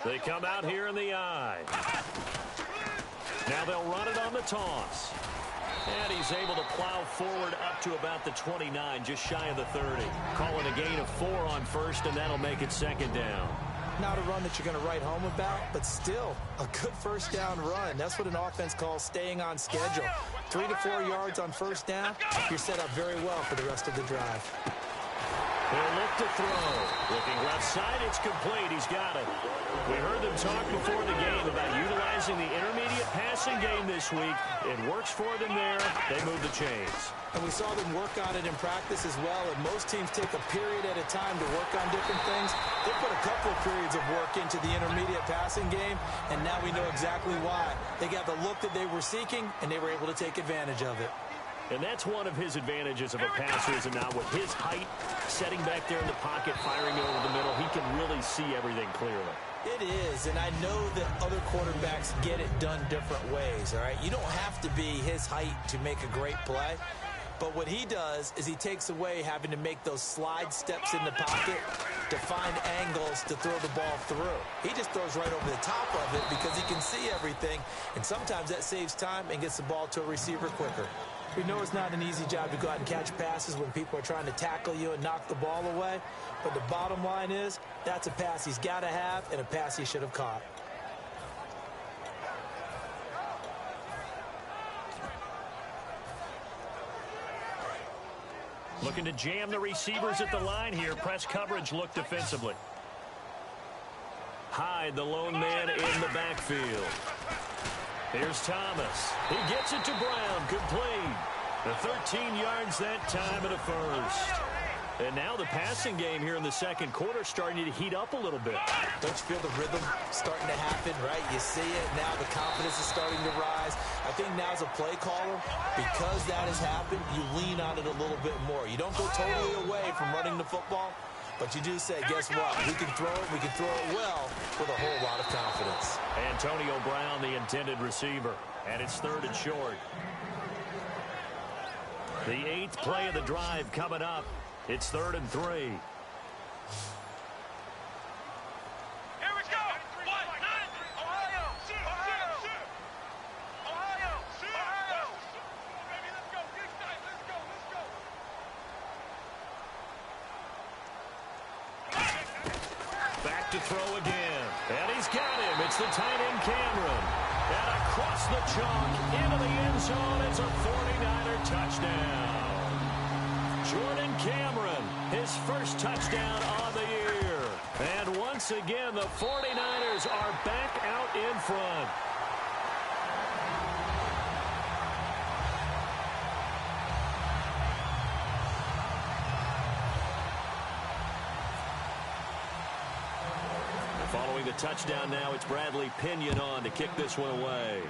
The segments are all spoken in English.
They come out here in the eye. Now they'll run it on the toss. And he's able to plow forward up to about the 29, just shy of the 30. Calling a gain of 4 on first, and that'll make it second down. Not a run that you're going to write home about, but still a good first down run. That's what an offense calls staying on schedule. 3 to 4 yards on first down, you're set up very well for the rest of the drive. He'll look to throw. Looking left side, it's complete. He's got it. We heard them talk before the game about utilizing the intermediate passing game this week. It works for them there. They move the chains. And we saw them work on it in practice as well. And most teams take a period at a time to work on different things. They put a couple of periods of work into the intermediate passing game, and now we know exactly why. They got the look that they were seeking, and they were able to take advantage of it. And that's one of his advantages of a passer, is it not? With his height, setting back there in the pocket, firing over the middle, he can really see everything clearly. It is, and I know that other quarterbacks get it done different ways, all right? You don't have to be his height to make a great play. But what he does is he takes away having to make those slide steps in the pocket to find angles to throw the ball through. He just throws right over the top of it because he can see everything, and sometimes that saves time and gets the ball to a receiver quicker. We know it's not an easy job to go out and catch passes when people are trying to tackle you and knock the ball away, but the bottom line is that's a pass he's got to have and a pass he should have caught. Looking to jam the receivers at the line here. Press coverage look defensively. Hyde, the lone man in the backfield. Here's Thomas. He gets it to Brown. Complete. The 13 yards that time and a first. And now the passing game here in the second quarter starting to heat up a little bit. Don't you feel the rhythm starting to happen, right? You see it. Now the confidence is starting to rise. I think now as a play caller, because that has happened, you lean on it a little bit more. You don't go totally away from running the football, but you do say, guess what? We can throw it. We can throw it well with a whole lot of confidence. Antonio Brown, the intended receiver. And it's third and short. The 8th play of the drive coming up. It's 3rd and 3. Here we go. What? Ohio. Ohio. Ohio. Ohio. Baby, let's go. Big time. Let's go. Let's go. Back to throw again. And he's got him. It's the tight end Cameron. And across the chalk into the end zone. It's a 49er touchdown. Jordan Cameron, his first touchdown on the year. And once again, the 49ers are back out in front. Following the touchdown now, it's Bradley Pinion on to kick this one away.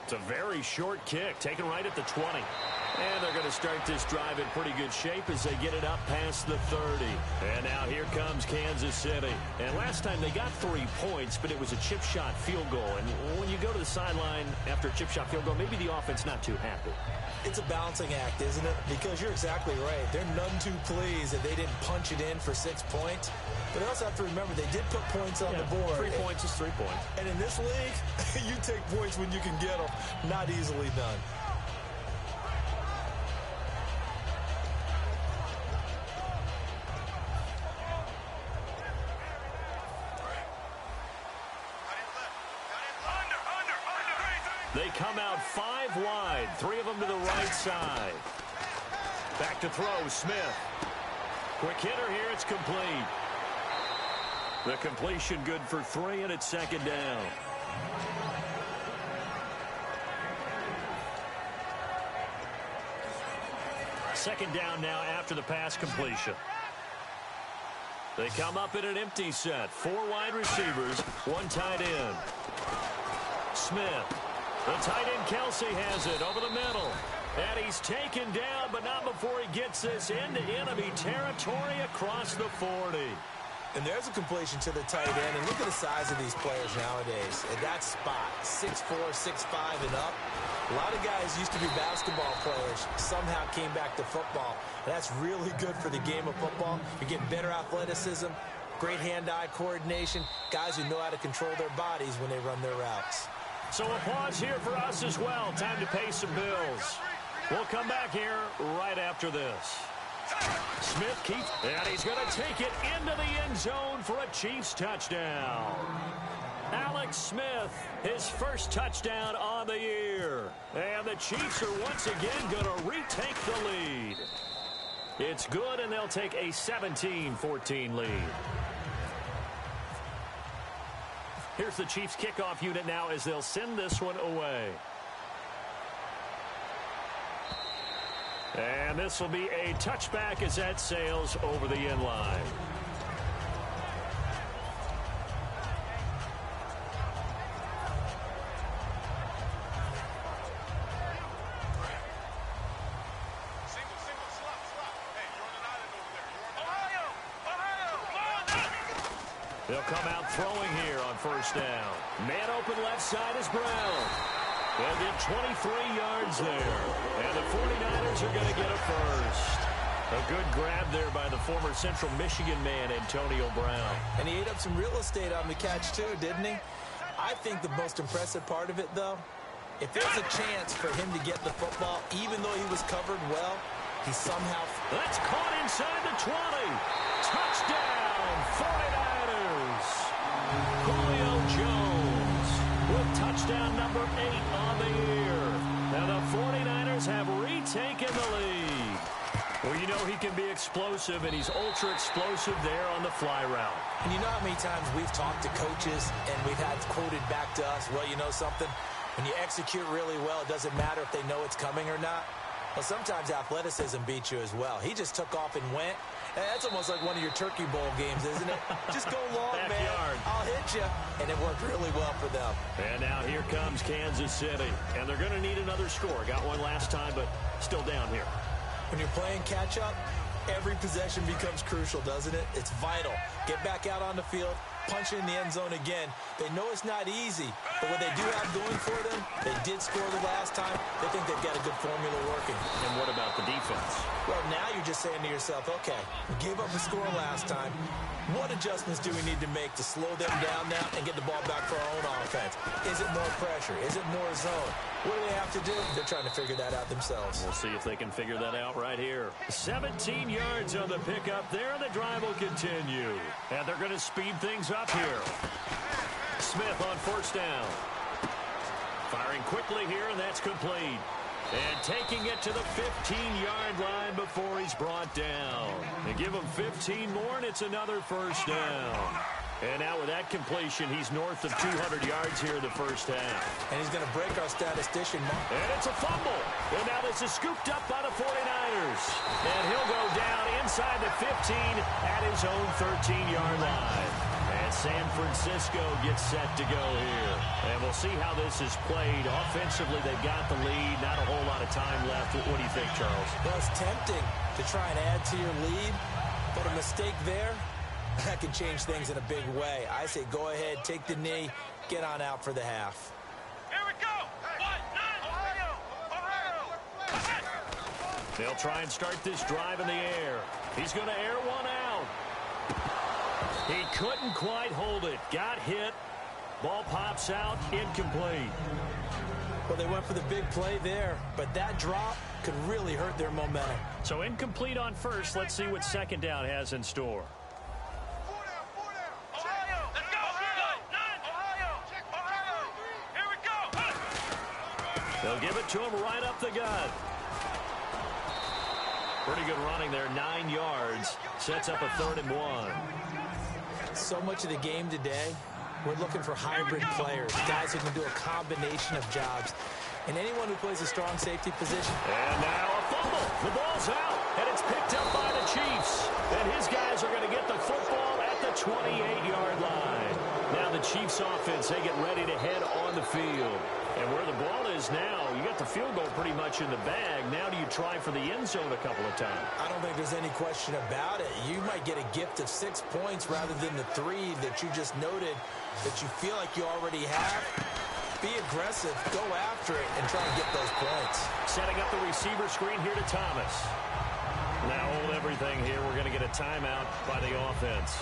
It's a very short kick, taken right at the 20. And they're going to start this drive in pretty good shape as they get it up past the 30. And now here comes Kansas City. And last time they got 3 points, but it was a chip shot field goal. And when you go to the sideline after a chip shot field goal, maybe the offense not too happy. It's a balancing act, isn't it? Because you're exactly right. They're none too pleased that they didn't punch it in for 6 points. But they also have to remember they did put points on the board. 3 points is 3 points. And in this league, you take points when you can get them. Not easily done. They come out 5 wide, 3 of them to the right side. Back to throw, Smith. Quick hitter here, it's complete. The completion good for 3, and it's second down. Second down now after the pass completion. They come up in an empty set. 4 wide receivers, 1 tight end. Smith. The tight end Kelsey has it over the middle. And he's taken down, but not before he gets this into enemy territory across the 40. And there's a completion to the tight end. And look at the size of these players nowadays. At that spot, 6'4", 6'5", and up. A lot of guys used to be basketball players, somehow came back to football. And that's really good for the game of football. You're getting better athleticism, great hand-eye coordination, guys who know how to control their bodies when they run their routes. So a pause here for us as well. Time to pay some bills. We'll come back here right after this. Smith keeps, and he's going to take it into the end zone for a Chiefs touchdown. Alex Smith, his first touchdown on the year. And the Chiefs are once again going to retake the lead. It's good, and they'll take a 17-14 lead. Here's the Chiefs kickoff unit now as they'll send this one away. And this will be a touchback as that sails over the end line. They'll come out throwing here on first down. Man open left side is Brown. They'll get 23 yards there. And the 49ers are going to get a first. A good grab there by the former Central Michigan man, Antonio Brown. And he ate up some real estate on the catch, too, didn't he? I think the most impressive part of it, though, if there's a chance for him to get the football, even though he was covered well, he somehow... That's caught inside the 20. Touchdown, 49ers. Julio Jones with touchdown number 8 on the year. Now the 49ers have retaken the lead. Well, you know he can be explosive, and he's ultra-explosive there on the fly route. And you know how many times we've talked to coaches, and we've had quoted back to us, well, you know something? When you execute really well, it doesn't matter if they know it's coming or not. Well, sometimes athleticism beats you as well. He just took off and went. And that's almost like one of your Turkey Bowl games, isn't it? Just go long, man. I'll hit you. And it worked really well for them. And now here comes Kansas City. And they're going to need another score. Got one last time, but still down here. When you're playing catch-up, every possession becomes crucial, doesn't it? It's vital. Get back out on the field, punch it in the end zone again. They know it's not easy, but what they do have going for them, they did score the last time. They think they've got a good formula working. And what about the defense? Well, now you're just saying to yourself, okay, we gave up a score last time. What adjustments do we need to make to slow them down now and get the ball back for our own offense? Is it more pressure? Is it more zone? What do they have to do? They're trying to figure that out themselves. We'll see if they can figure that out right here. 17 yards on the pickup there. The drive will continue. And they're going to speed things up here. Smith on first down. Firing quickly here, and that's complete. And taking it to the 15-yard line before he's brought down. They give him 15 more, and it's another first down. And now with that completion, he's north of 200 yards here in the first half. And he's going to break our statistician. And it's a fumble. And now this is scooped up by the 49ers. And he'll go down inside the 15 at his own 13-yard line. And San Francisco gets set to go here. And we'll see how this is played. Offensively, they've got the lead. Not a whole lot of time left. What do you think, Charles? Well, it's tempting to try and add to your lead. But a mistake there, that can change things in a big way. I say go ahead, take the knee, get on out for the half. Here we go. Ohio. They'll try and start this drive in the air. He's going to air one out. He couldn't quite hold it. Got hit. Ball pops out. Incomplete. Well, they went for the big play there, but that drop could really hurt their momentum. So incomplete on first. Let's see what second down has in store. They'll give it to him right up the gut. Pretty good running there, 9 yards. Sets up a 3rd and 1. So much of the game today, we're looking for hybrid players, guys who can do a combination of jobs. And anyone who plays a strong safety position. And now a fumble. The ball's out, and it's picked up by the Chiefs. And his guys are going to get the football at the 28-yard line. Now the Chiefs offense, they get ready to head on the field. And where the ball is now, you got the field goal pretty much in the bag. Now do you try for the end zone a couple of times? I don't think there's any question about it. You might get a gift of 6 points rather than the 3 that you just noted that you feel like you already have. Be aggressive, go after it, and try and get those points. Setting up the receiver screen here to Thomas. Now hold everything here. We're going to get a timeout by the offense.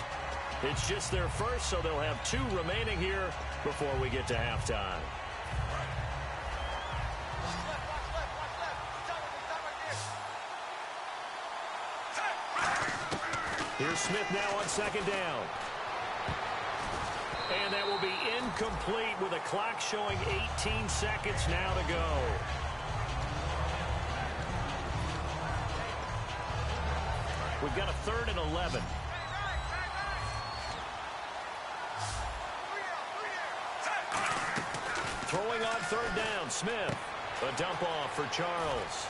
It's just their first, so they'll have 2 remaining here before we get to halftime. Here's Smith now on 2nd down. And that will be incomplete with a clock showing 18 seconds now to go. We've got a 3rd and 11. Throwing on 3rd down, Smith. A dump off for Charles.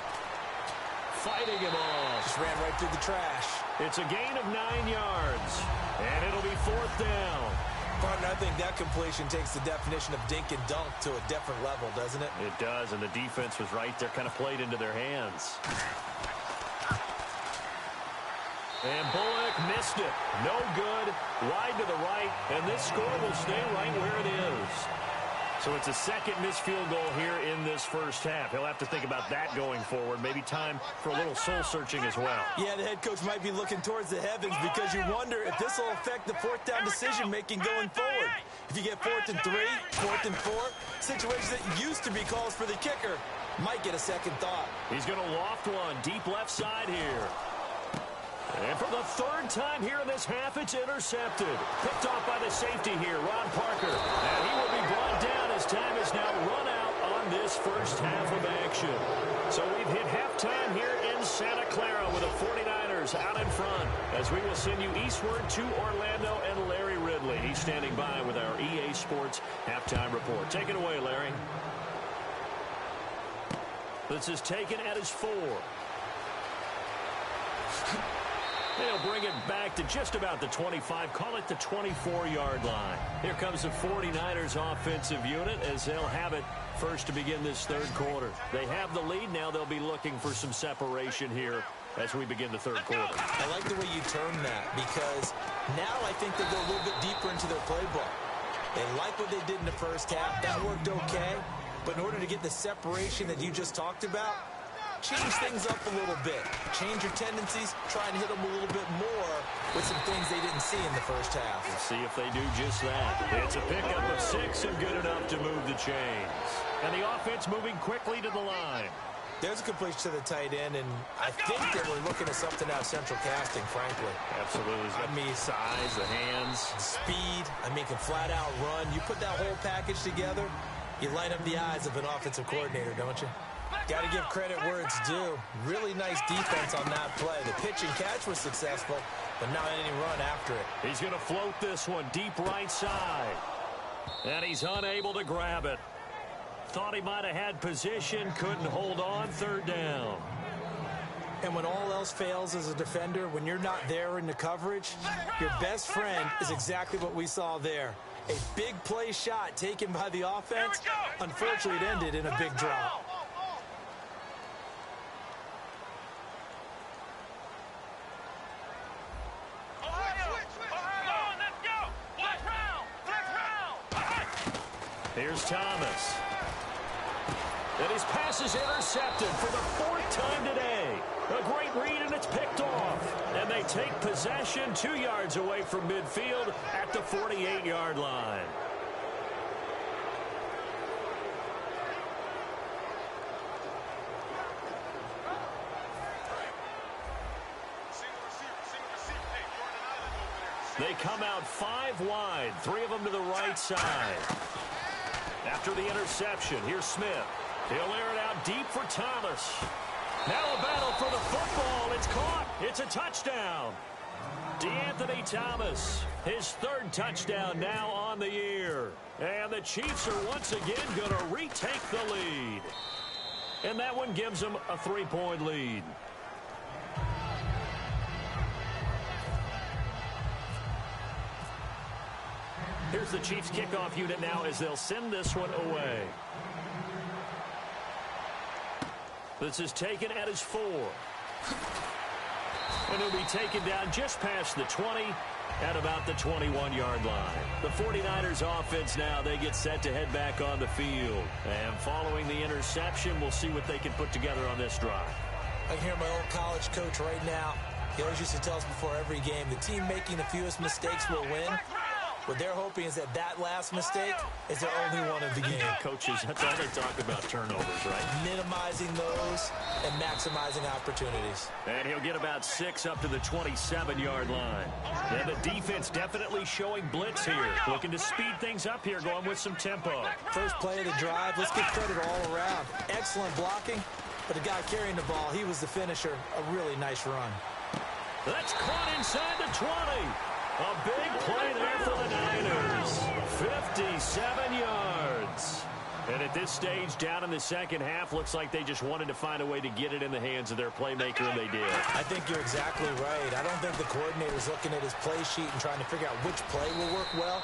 Fighting him off. Just ran right through the trash. It's a gain of 9 yards. And it'll be 4th down. Partner, I think that completion takes the definition of dink and dunk to a different level, doesn't it? It does, and the defense was right there, kind of played into their hands. And Bullock missed it. No good. Wide to the right, and this score will stay right where it is. So it's a 2nd missed field goal here in this first half. He'll have to think about that going forward. Maybe time for a little soul-searching as well. Yeah, the head coach might be looking towards the heavens because you wonder if this will affect the 4th down decision-making going forward. If you get 4th and 3, 4th and 4, situations that used to be calls for the kicker might get a second thought. He's going to loft one deep left side here. And for the 3rd time here in this half, it's intercepted. Picked off by the safety here, Ron Parker. And he will be brought down as time is now run out on this first half of action. So we've hit halftime here in Santa Clara with the 49ers out in front as we will send you eastward to Orlando and Larry Ridley. He's standing by with our EA Sports halftime report. Take it away, Larry. This is taken at his 4. They'll bring it back to just about the 25, call it the 24-yard line. Here comes the 49ers offensive unit as they'll have it first to begin this 3rd quarter. They have the lead. Now they'll be looking for some separation here as we begin the 3rd quarter. I like the way you term that because now I think they go a little bit deeper into their playbook. They like what they did in the first half. That worked okay. But in order to get the separation that you just talked about, change things up a little bit. Change your tendencies. Try and hit them a little bit more with some things they didn't see in the first half. We'll see if they do just that. It's a pickup of 6 and good enough to move the chains. And the offense moving quickly to the line. There's a completion to the tight end, and I think that we're looking at something out of central casting, frankly. Absolutely. I mean, size, the hands. Speed. I mean, can flat out run. You put that whole package together, you light up the eyes of an offensive coordinator, don't you? Got to give credit where it's due. Really nice defense on that play. The pitch and catch was successful, but not any run after it. He's going to float this one deep right side. And he's unable to grab it. Thought he might have had position, couldn't hold on, 3rd down. And when all else fails as a defender, when you're not there in the coverage, your best friend is exactly what we saw there. A big play shot taken by the offense. Unfortunately, it ended in a big drop. Here's Thomas. And his pass is intercepted for the 4th time today. A great read, and it's picked off. And they take possession 2 yards away from midfield at the 48-yard line. They come out 5 wide, 3 of them to the right side. After the interception, here's Smith. He'll air it out deep for Thomas. Now a battle for the football. It's caught. It's a touchdown. DeAnthony Thomas, his 3rd touchdown now on the year. And the Chiefs are once again going to retake the lead. And that one gives them a 3-point lead. Here's the Chiefs kickoff unit now as they'll send this one away. This is taken at his 4. And he'll be taken down just past the 20 at about the 21-yard line. The 49ers offense now, they get set to head back on the field. And following the interception, we'll see what they can put together on this drive. I hear my old college coach right now. He always used to tell us before every game, the team making the fewest mistakes will win. What they're hoping is that that last mistake is their only one of the game. Coaches, that's all they talk about, turnovers, right? Minimizing those and maximizing opportunities. And he'll get about 6 up to the 27-yard line. Yeah, the defense definitely showing blitz here. Looking to speed things up here, going with some tempo. First play of the drive, let's give credit all around. Excellent blocking, but the guy carrying the ball, he was the finisher. A really nice run. That's caught inside the 20. A big play there for the Niners. 57 yards. And at this stage, down in the second half, looks like they just wanted to find a way to get it in the hands of their playmaker, and they did. I think you're exactly right. I don't think the coordinator's looking at his play sheet and trying to figure out which play will work well.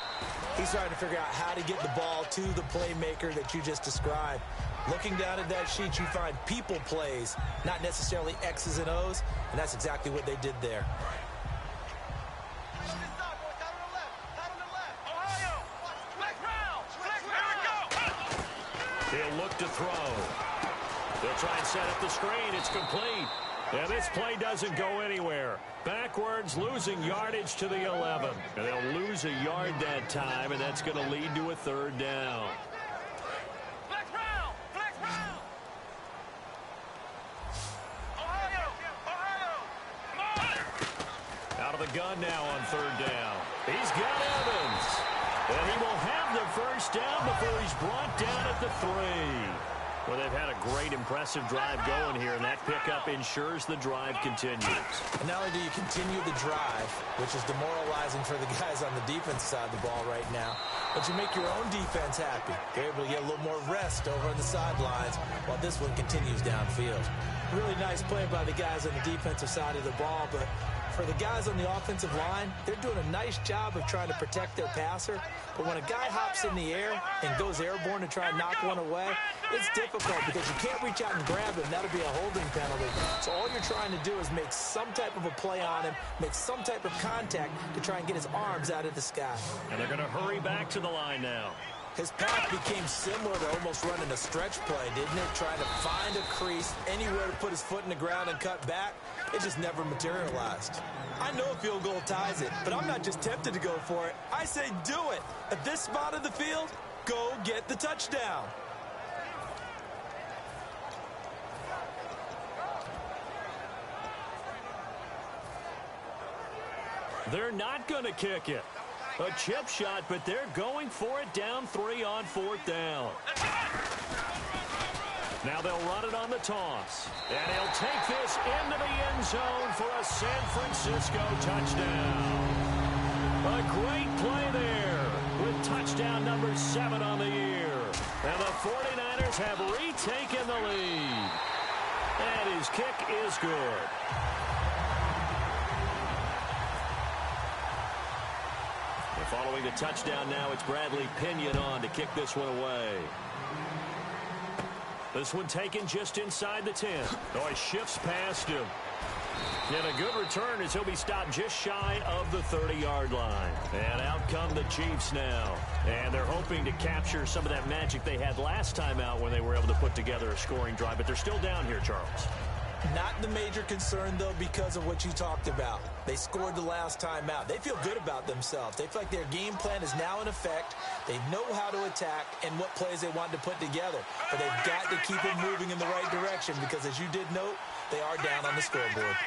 He's trying to figure out how to get the ball to the playmaker that you just described. Looking down at that sheet, you find people plays, not necessarily X's and O's, and that's exactly what they did there. He'll look to throw. They'll try and set up the screen. It's complete. And this play doesn't go anywhere. Backwards, losing yardage to the 11. And they'll lose a yard that time, and that's going to lead to a third down. Out of the gun now on third down. He's got Evans. And he will have the first down before he's brought down at the 3. Well, they've had a great, impressive drive going here, and that pickup ensures the drive continues. And not only do you continue the drive, which is demoralizing for the guys on the defense side of the ball right now, but you make your own defense happy. They're able to get a little more rest over on the sidelines while this one continues downfield. Really nice play by the guys on the defensive side of the ball, but for the guys on the offensive line, they're doing a nice job of trying to protect their passer. But when a guy hops in the air and goes airborne to try and knock one away, it's difficult because you can't reach out and grab him. That'll be a holding penalty. So all you're trying to do is make some type of a play on him, make some type of contact to try and get his arms out of the sky. And they're going to hurry back to the line now. His path became similar to almost running a stretch play, didn't it? Trying to find a crease, anywhere to put his foot in the ground and cut back. It just never materialized. I know a field goal ties it, but I'm not just tempted to go for it. I say do it. At this spot of the field, go get the touchdown. They're not going to kick it. A chip shot, but they're going for it down 3 on 4th down. Now they'll run it on the toss. And he'll take this into the end zone for a San Francisco touchdown. A great play there with touchdown number 7 on the year. And the 49ers have retaken the lead. And his kick is good. Following the touchdown now, it's Bradley Pinion on to kick this one away. This one taken just inside the 10. Oh, he shifts past him. And a good return as he'll be stopped just shy of the 30-yard line. And out come the Chiefs now. And they're hoping to capture some of that magic they had last time out when they were able to put together a scoring drive. But they're still down here, Charles. Not the major concern, though, because of what you talked about. They scored the last time out. They feel good about themselves. They feel like their game plan is now in effect. They know how to attack and what plays they want to put together. But they've got to keep it moving in the right direction because, as you did note, they are down on the scoreboard.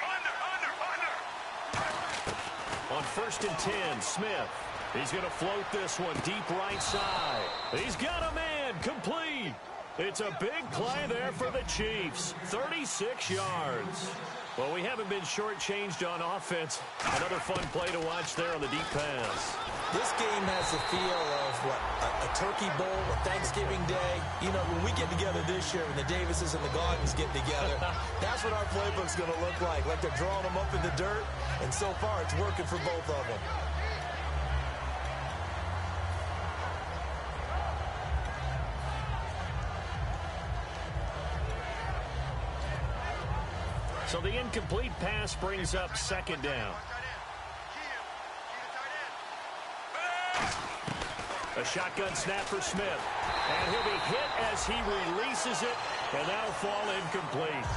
On 1st and 10, Smith. He's going to float this one deep right side. He's got a man, complete. It's a big play there for the Chiefs. 36 yards. Well, we haven't been shortchanged on offense. Another fun play to watch there on the deep pass. This game has the feel of, a Turkey Bowl, a Thanksgiving Day. You know, when we get together this year, when the Davises and the Gaudens get together, that's what our playbook's going to look like they're drawing them up in the dirt. And so far, it's working for both of them. So the incomplete pass brings up 2nd down. A shotgun snap for Smith. And he'll be hit as he releases it, and that'll fall incomplete.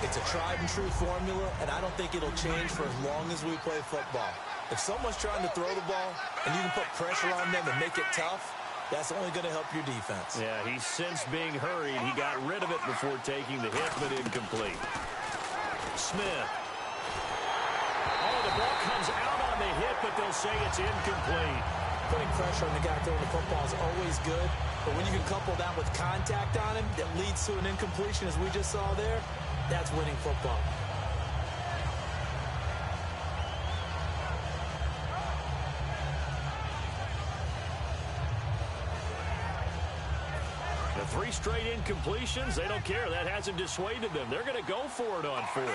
It's a tried-and-true formula, and I don't think it'll change for as long as we play football. If someone's trying to throw the ball and you can put pressure on them and make it tough, that's only going to help your defense. Yeah, he's since being hurried. He got rid of it before taking the hit, but incomplete. Smith. Oh, the ball comes out on the hit, but they'll say it's incomplete. Putting pressure on the guy throwing the football is always good, but when you can couple that with contact on him that leads to an incompletion, as we just saw there, that's winning football. The 3 straight incompletions, they don't care. That hasn't dissuaded them. They're going to go for it on 4th.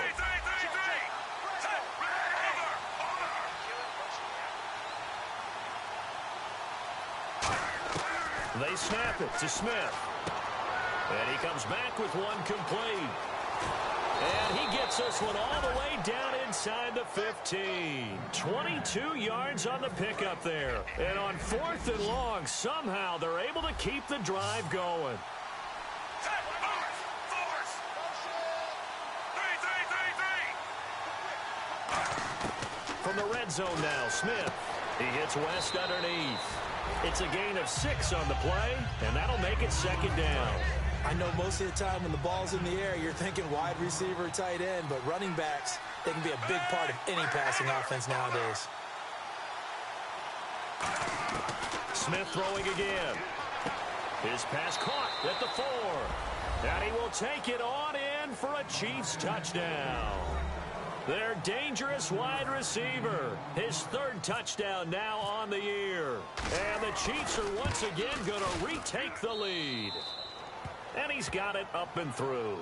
They snap it to Smith. And he comes back with one complete. And he gets this one all the way down inside the 15. 22 yards on the pickup there. And on 4th and long, somehow they're able to keep the drive going. From the red zone now, Smith. He hits West underneath. It's a gain of 6 on the play, and that'll make it 2nd down. I know most of the time when the ball's in the air, you're thinking wide receiver, tight end, but running backs, they can be a big part of any passing offense nowadays. Smith throwing again. His pass caught at the 4. And he will take it on in for a Chiefs touchdown. Their dangerous wide receiver. His 3rd touchdown now on the year. And the Chiefs are once again going to retake the lead. And he's got it up and through.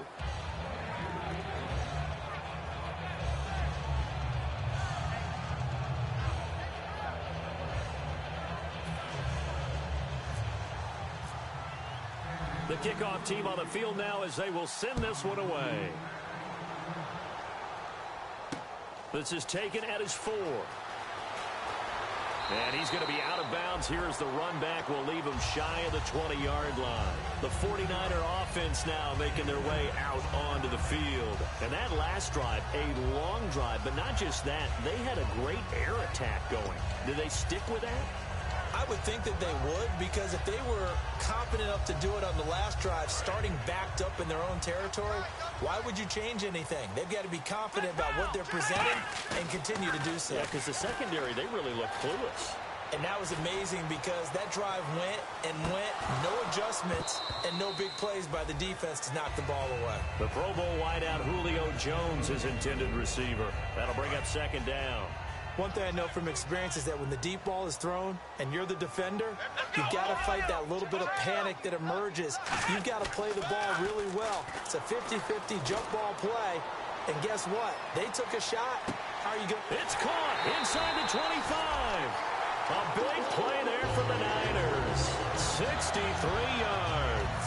The kickoff team on the field now as they will send this one away. This is taken at his 4. And he's going to be out of bounds here as the run back will leave him shy of the 20-yard line. The 49er offense now making their way out onto the field. And that last drive, a long drive, but not just that. They had a great air attack going. Did they stick with that? I would think that they would, because if they were confident enough to do it on the last drive, starting backed up in their own territory, why would you change anything? They've got to be confident about what they're presenting and continue to do so. Yeah, because the secondary, they really look clueless. And that was amazing because that drive went and went, no adjustments and no big plays by the defense to knock the ball away. The Pro Bowl wideout Julio Jones is intended receiver. That'll bring up 2nd down. One thing I know from experience is that when the deep ball is thrown and you're the defender, you've got to fight that little bit of panic that emerges. You've got to play the ball really well. It's a 50-50 jump ball play. And guess what? They took a shot. How are you going? It's caught inside the 25. A big play there for the Niners. 63 yards.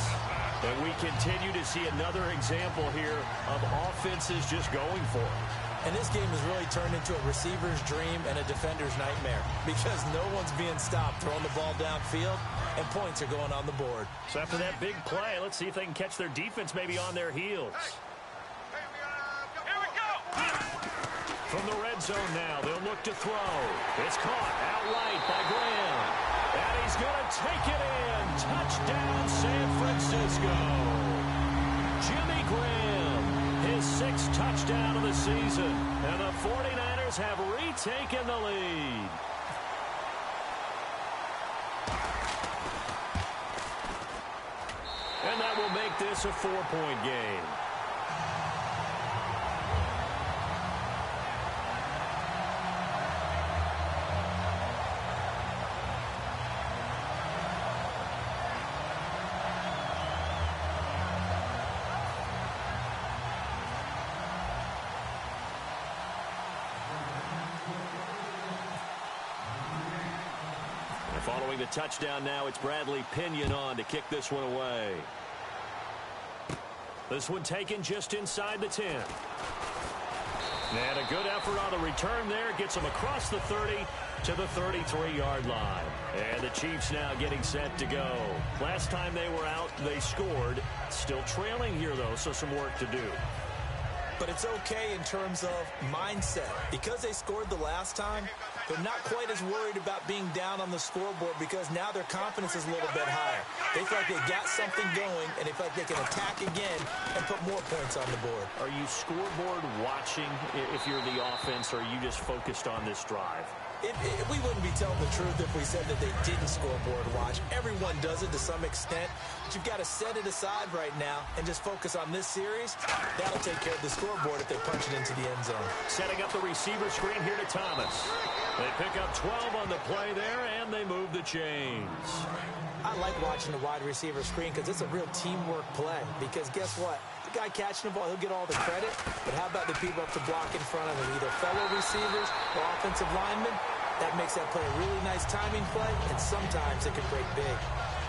And we continue to see another example here of offenses just going for it. And this game has really turned into a receiver's dream and a defender's nightmare because no one's being stopped throwing the ball downfield, and points are going on the board. So after that big play, let's see if they can catch their defense maybe on their heels. Here we go! From the red zone now, they'll look to throw. It's caught out right by Graham. And he's going to take it in. Touchdown, San Francisco. Jimmy Graham. His 6th touchdown of the season. And the 49ers have retaken the lead. And that will make this a 4-point game. Following the touchdown now, it's Bradley Pinion on to kick this one away. This one taken just inside the 10. And a good effort on the return there. Gets them across the 30 to the 33-yard line. And the Chiefs now getting set to go. Last time they were out, they scored. Still trailing here, though, so some work to do. But it's okay in terms of mindset. Because they scored the last time, they're not quite as worried about being down on the scoreboard because now their confidence is a little bit higher. They feel like they got something going, and they feel like they can attack again and put more points on the board. Are you scoreboard watching if you're the offense, or are you just focused on this drive? We wouldn't be telling the truth if we said that they didn't scoreboard watch. Everyone does it to some extent, but you've got to set it aside right now and just focus on this series. That'll take care of the scoreboard if they punch it into the end zone. Setting up the receiver screen here to Thomas. They pick up 12 on the play there, and they move the chains. I like watching the wide receiver screen because it's a real teamwork play. Because guess what? The guy catching the ball, he'll get all the credit. But how about the people up to block in front of him, either fellow receivers or offensive linemen? That makes that play a really nice timing play, and sometimes it can break big.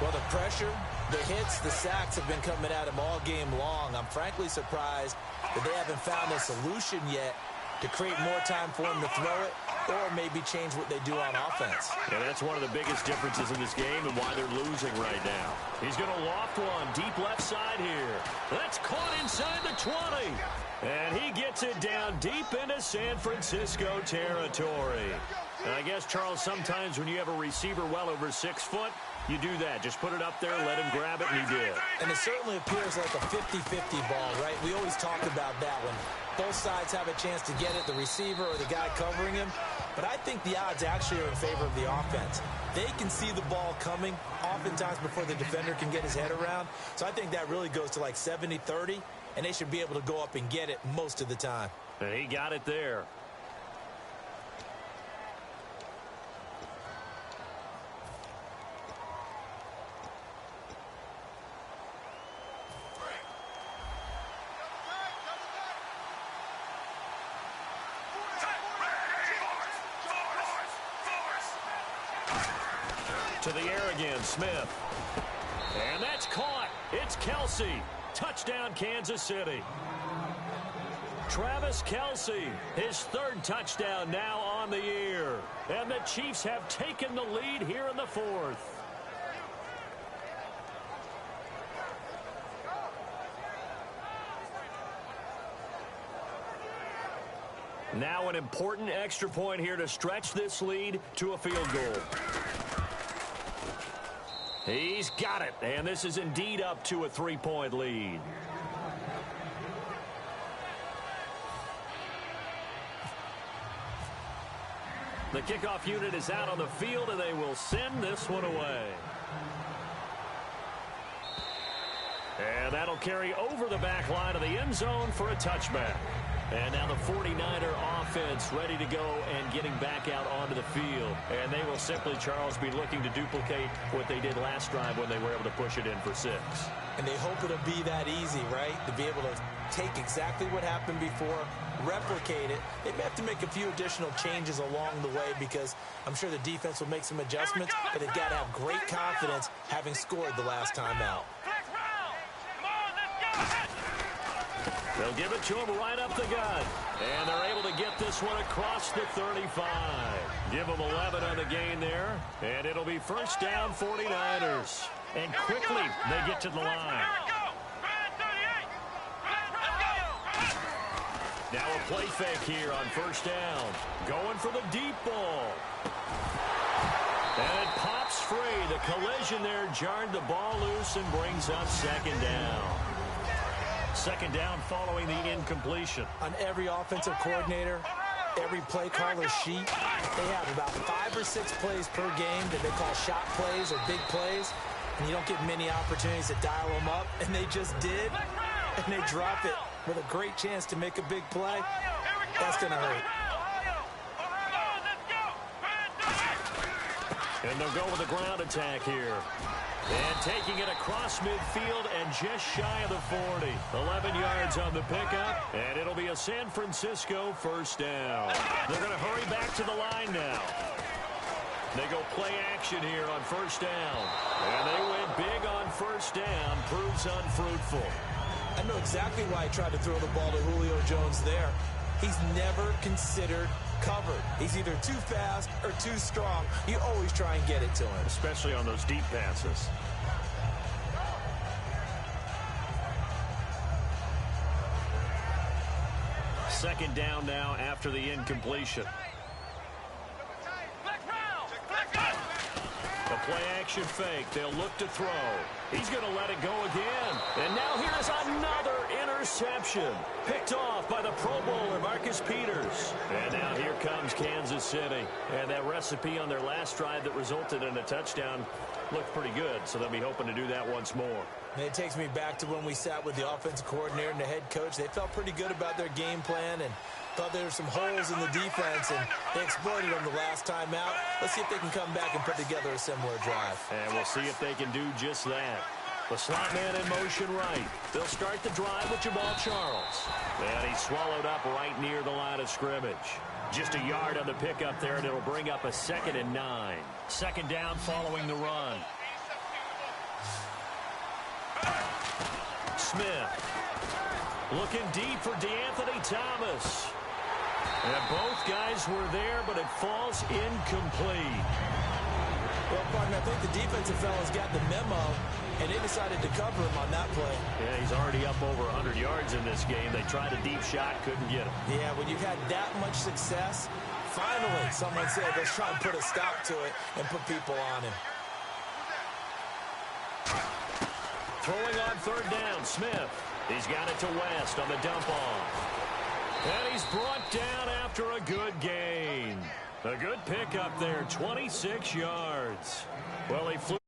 Well, the pressure, the hits, the sacks have been coming at him all game long. I'm frankly surprised that they haven't found a solution yet to create more time for him to throw it or maybe change what they do on offense. Yeah, that's one of the biggest differences in this game and why they're losing right now. He's going to loft one deep left side here. That's caught inside the 20. And he gets it down deep into San Francisco territory. And I guess, Charles, sometimes when you have a receiver well over 6 foot, you do that. Just put it up there, let him grab it, and he did. And it certainly appears like a 50-50 ball, right? We always talk about that when both sides have a chance to get it, the receiver or the guy covering him. But I think the odds actually are in favor of the offense. They can see the ball coming oftentimes before the defender can get his head around. So I think that really goes to like 70-30, and they should be able to go up and get it most of the time. And he got it there. To the air again, Smith. And that's caught. It's Kelsey. Touchdown, Kansas City. Travis Kelsey, his third touchdown now on the year. And the Chiefs have taken the lead here in the fourth. Now an important extra point here to stretch this lead to a field goal. He's got it, and this is indeed up to a 3-point lead. The kickoff unit is out on the field, and they will send this one away. And that'll carry over the back line of the end zone for a touchback. And now the 49er offense ready to go and getting back out onto the field. And they will simply, Charles, be looking to duplicate what they did last drive when they were able to push it in for 6. And they hope it'll be that easy, right? To be able to take exactly what happened before, replicate it. They may have to make a few additional changes along the way because I'm sure the defense will make some adjustments, but they've got to have great confidence having scored the last time out. They'll give it to him right up the gut. And they're able to get this one across the 35. Give them 11 on the gain there. And it'll be first down 49ers. And quickly they get to the line. Now a play fake here on first down. Going for the deep ball. And it pops free. The collision there jarred the ball loose and brings up second down. Second down following the incompletion. On every offensive coordinator, every play caller's sheet, they have about 5 or 6 plays per game that they call shot plays or big plays. And you don't get many opportunities to dial them up. And they just did. And they drop it with a great chance to make a big play. That's going to hurt. And they'll go with a ground attack here. And taking it across midfield and just shy of the 40. 11 yards on the pickup, and it'll be a San Francisco first down. They're going to hurry back to the line now. They go play action here on first down. And they went big on first down. Proves unfruitful. I know exactly why he tried to throw the ball to Julio Jones there. He's never considered covered. He's either too fast or too strong. You always try and get it to him. Especially on those deep passes. Second down now after the incompletion. A play-action fake. They'll look to throw. He's going to let it go again. And now here's another interception. Picked off by the Pro Bowler, Marcus Peters. And now here comes Kansas City. And that recipe on their last drive that resulted in a touchdown looked pretty good, so they'll be hoping to do that once more. And it takes me back to when we sat with the offensive coordinator and the head coach. They felt pretty good about their game plan and thought there were some holes in the defense, and they exploited them the last time out. Let's see if they can come back and put together a similar drive. And we'll see if they can do just that. The slot man in motion right. They'll start the drive with Jamal Charles. And he's swallowed up right near the line of scrimmage. Just a yard on the pickup there, and it'll bring up a 2nd and 9. Second down following the run. Smith looking deep for DeAnthony Thomas. And both guys were there, but it falls incomplete. Well, partner, I think the defensive fellas got the memo, and they decided to cover him on that play. Yeah, he's already up over 100 yards in this game. They tried a deep shot, couldn't get him. Yeah, when you've had that much success, finally someone said, let's try and put a stop to it and put people on him. Throwing on third down, Smith. He's got it to West on the dump off. And he's brought down after a good gain. A good pickup there, 26 yards. Well, he flew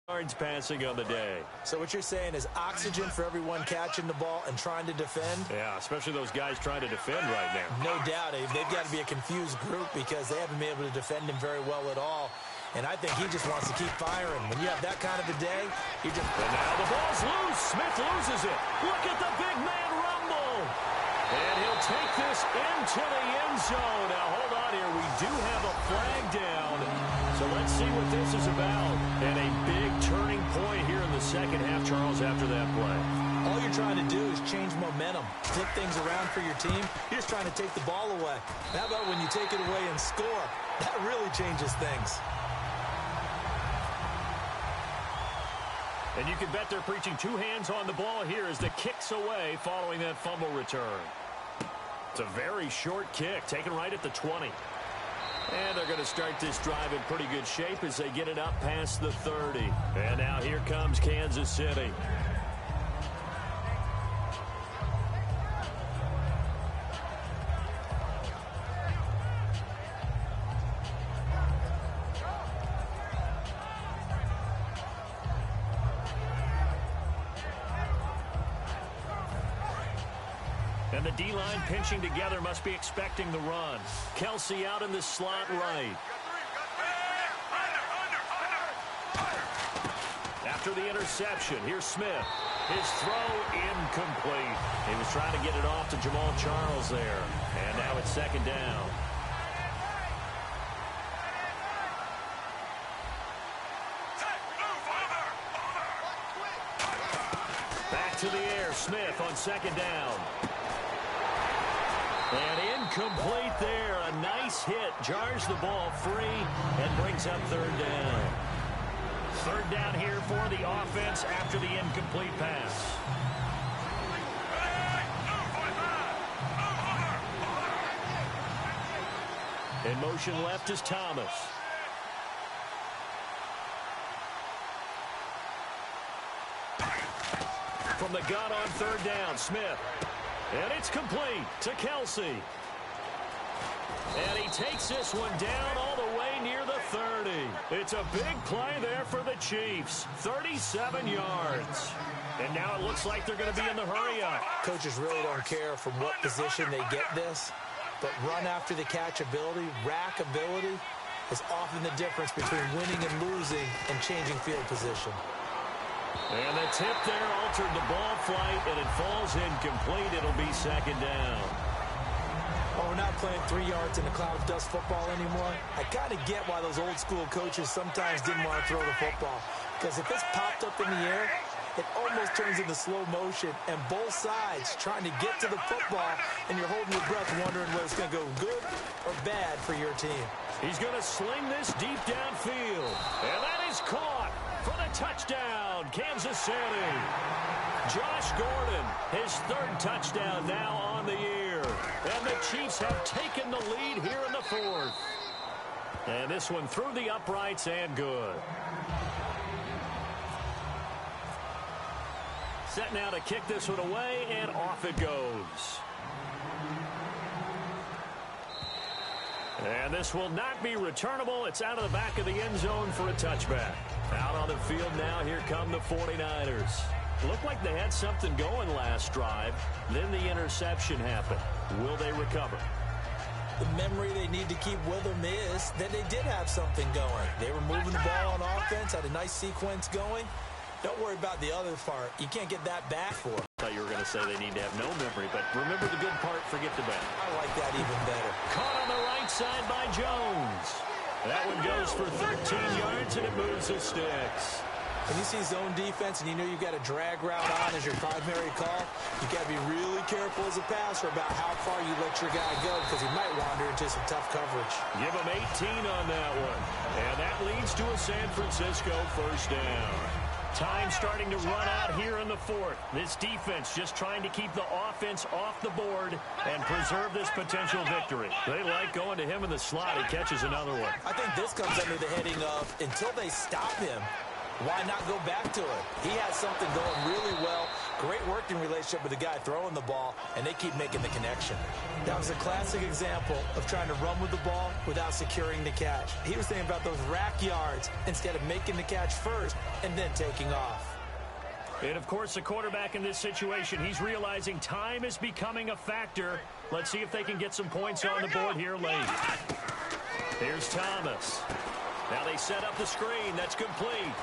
yards passing on the day. So what you're saying is oxygen for everyone catching the ball and trying to defend? Yeah, especially those guys trying to defend right now. No doubt. They've got to be a confused group because they haven't been able to defend him very well at all. And I think he just wants to keep firing. When you have that kind of a day, you just... And now the ball's loose. Smith loses it. Look at the big man rumble. And he'll take this into the end zone. Now, hold on here. We do have a flag down. So let's see what this is about. And a big turning point here in the second half, Charles, after that play. All you're trying to do is change momentum, flip things around for your team. You're just trying to take the ball away. How about when you take it away and score? That really changes things. And you can bet they're preaching two hands on the ball here as the kick's away following that fumble return. It's a very short kick, taken right at the 20. And they're going to start this drive in pretty good shape as they get it up past the 30. And now here comes Kansas City. And the D-line pinching together must be expecting the run. Kelsey out in the slot right. After the interception, here's Smith. His throw incomplete. He was trying to get it off to Jamal Charles there. And now it's second down. Back to the air, Smith on second down. And incomplete there. A nice hit. Jars the ball free and brings up third down. Third down here for the offense after the incomplete pass. In motion left is Thomas. From the gun on third down, Smith. And it's complete to Kelsey. And he takes this one down all the way near the 30. It's a big play there for the Chiefs. 37 yards. And now it looks like they're going to be in the hurry-up. Coaches really don't care from what position they get this, but run after the catch ability, rack ability, is often the difference between winning and losing and changing field position. And the tip there altered the ball flight, and it falls incomplete. It'll be second down. Oh, we're not playing 3 yards in a cloud of dust football anymore. I kind of get why those old school coaches sometimes didn't want to throw the football. Because if it's popped up in the air, it almost turns into slow motion, and both sides trying to get to the football, and you're holding your breath wondering whether it's going to go good or bad for your team. He's going to sling this deep downfield, and that is caught. for the touchdown, Kansas City. Josh Gordon, his third touchdown now on the year. And the Chiefs have taken the lead here in the fourth. And this one through the uprights and good. Set now to kick this one away, and off it goes. And this will not be returnable. It's out of the back of the end zone for a touchback. Out on the field now, here come the 49ers. Looked like they had something going last drive. Then the interception happened. Will they recover? The memory they need to keep with them is that they did have something going. They were moving the ball on offense, had a nice sequence going. Don't worry about the other part. You can't get that back for them. I thought you were going to say they need to have no memory, but remember the good part, forget the bad. I like that even better. Caught on the right side by Jones. That one goes for 13 yards, and it moves the sticks. When you see zone defense and you know you've got a drag route on as your primary call, you got to be really careful as a passer about how far you let your guy go because he might wander into some tough coverage. Give him 18 on that one. And that leads to a San Francisco first down. Time starting to run out here in the fourth. This defense just trying to keep the offense off the board and preserve this potential victory. They like going to him in the slot. He catches another one. I think this comes under the heading of until they stop him, why not go back to it? He has something going really well. Great working relationship with the guy throwing the ball, and they keep making the connection. That was a classic example of trying to run with the ball without securing the catch. He was thinking about those rack yards instead of making the catch first and then taking off. And, of course, the quarterback in this situation, he's realizing time is becoming a factor. Let's see if they can get some points on the board here late. Here's Thomas. Now they set up the screen. That's complete.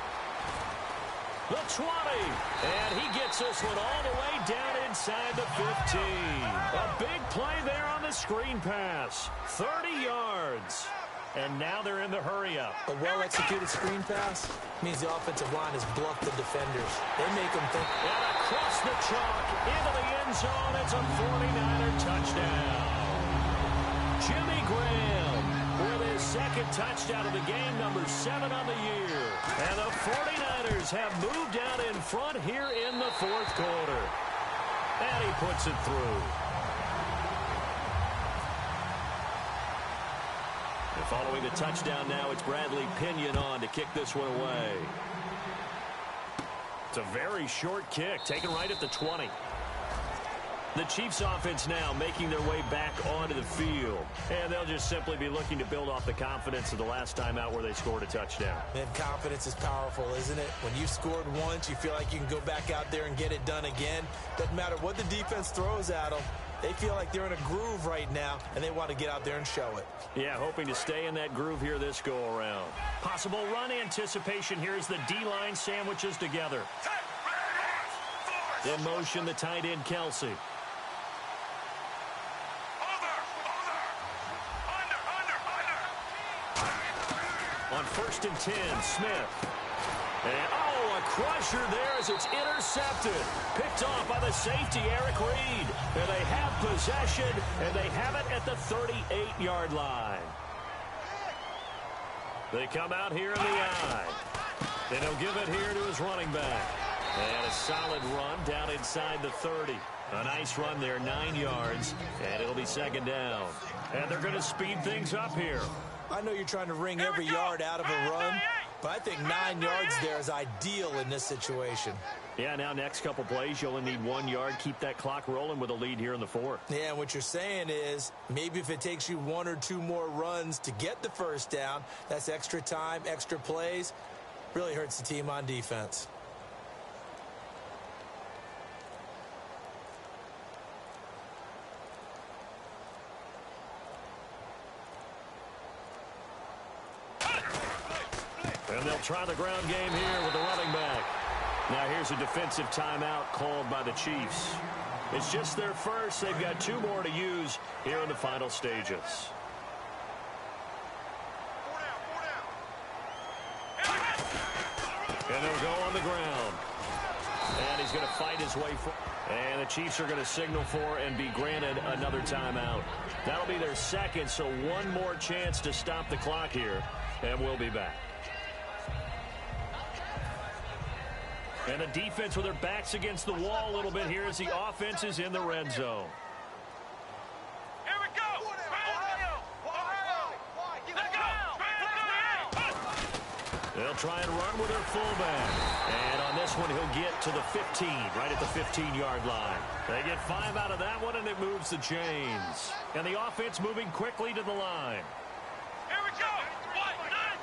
The 20, and he gets this one all the way down inside the 15. A big play there on the screen pass. 30 yards. And now they're in the hurry-up. A well-executed screen pass means the offensive line has bluffed the defenders. They make them think. And across the chalk, into the end zone, it's a 49er touchdown. Jimmy Graham with his second touchdown of the game, number 7 on the year. And the 49ers have moved out in front here in the fourth quarter. And he puts it through. And following the touchdown now, it's Bradley Pinion on to kick this one away. It's a very short kick, taken right at the 20. The Chiefs offense now making their way back onto the field. And they'll just simply be looking to build off the confidence of the last time out where they scored a touchdown. Man, confidence is powerful, isn't it? When you've scored once, you feel like you can go back out there and get it done again. Doesn't matter what the defense throws at them. They feel like they're in a groove right now, and they want to get out there and show it. Yeah, hoping to stay in that groove here this go-around. Possible run anticipation here as the D-line sandwiches together. In motion, the tight end, Kelsey. On 1st and 10, Smith. And, a crusher there as it's intercepted. Picked off by the safety, Eric Reed. And they have possession, and they have it at the 38-yard line. They come out here in the I. And he'll give it here to his running back. And a solid run down inside the 30. A nice run there, 9 yards. And it'll be second down. And they're going to speed things up here. I know you're trying to wring every yard out of a run, but I think 9 yards there is ideal in this situation. Yeah, now next couple plays, you only need 1 yard. Keep that clock rolling with a lead here in the fourth. Yeah, and what you're saying is maybe if it takes you 1 or 2 more runs to get the first down, that's extra time, extra plays, really hurts the team on defense. And they'll try the ground game here with the running back. Now here's a defensive timeout called by the Chiefs. It's just their first. They've got 2 more to use here in the final stages. And they'll go on the ground. And he's going to fight his way for. And the Chiefs are going to signal for and be granted another timeout. That'll be their second, so 1 more chance to stop the clock here. And we'll be back. And the defense with their backs against the wall a little bit here as the offense is in the red zone. Here we go. They'll try and run with their fullback. And on this one, he'll get to the 15, right at the 15-yard line. They get 5 out of that one, and it moves the chains. And the offense moving quickly to the line. Here we go. What? 90.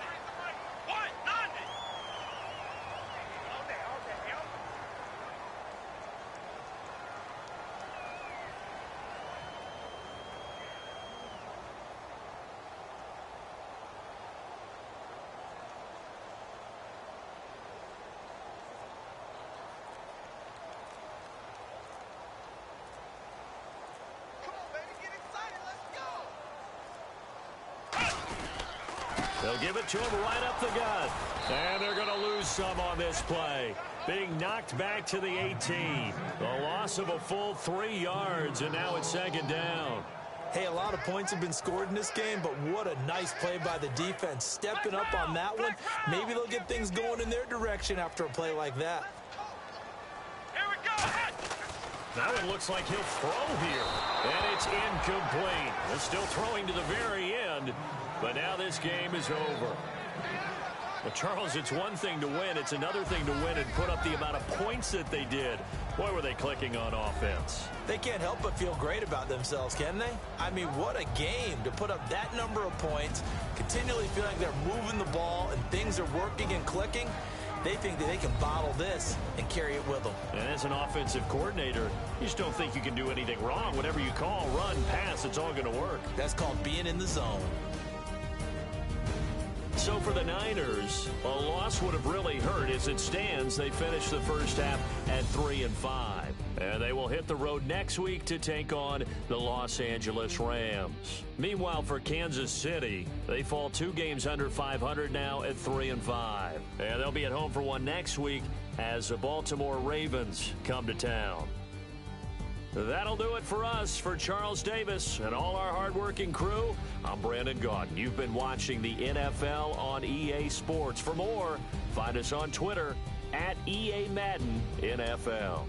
They'll give it to him right up the gut. And they're going to lose some on this play. Being knocked back to the 18. A loss of a full 3 yards, and now it's second down. Hey, a lot of points have been scored in this game, but what a nice play by the defense. Stepping up on that one, maybe they'll get things going in their direction after a play like that. Here we go. That one looks like he'll throw here. And it's incomplete. They're still throwing to the very end. But now this game is over. Well, Charles, it's one thing to win. It's another thing to win and put up the amount of points that they did. Boy, were they clicking on offense. They can't help but feel great about themselves, can they? I mean, what a game to put up that number of points, continually feel like they're moving the ball and things are working and clicking. They think that they can bottle this and carry it with them. And as an offensive coordinator, you just don't think you can do anything wrong. Whatever you call, run, pass, it's all going to work. That's called being in the zone. So for the Niners, a loss would have really hurt. As it stands, they finished the first half at 3-5. And they will hit the road next week to take on the Los Angeles Rams. Meanwhile, for Kansas City, they fall 2 games under 500 now at 3-5. And they'll be at home for one next week as the Baltimore Ravens come to town. That'll do it for us. For Charles Davis and all our hardworking crew, I'm Brandon Gaudin. You've been watching the NFL on EA Sports. For more, find us on Twitter at EA Madden NFL.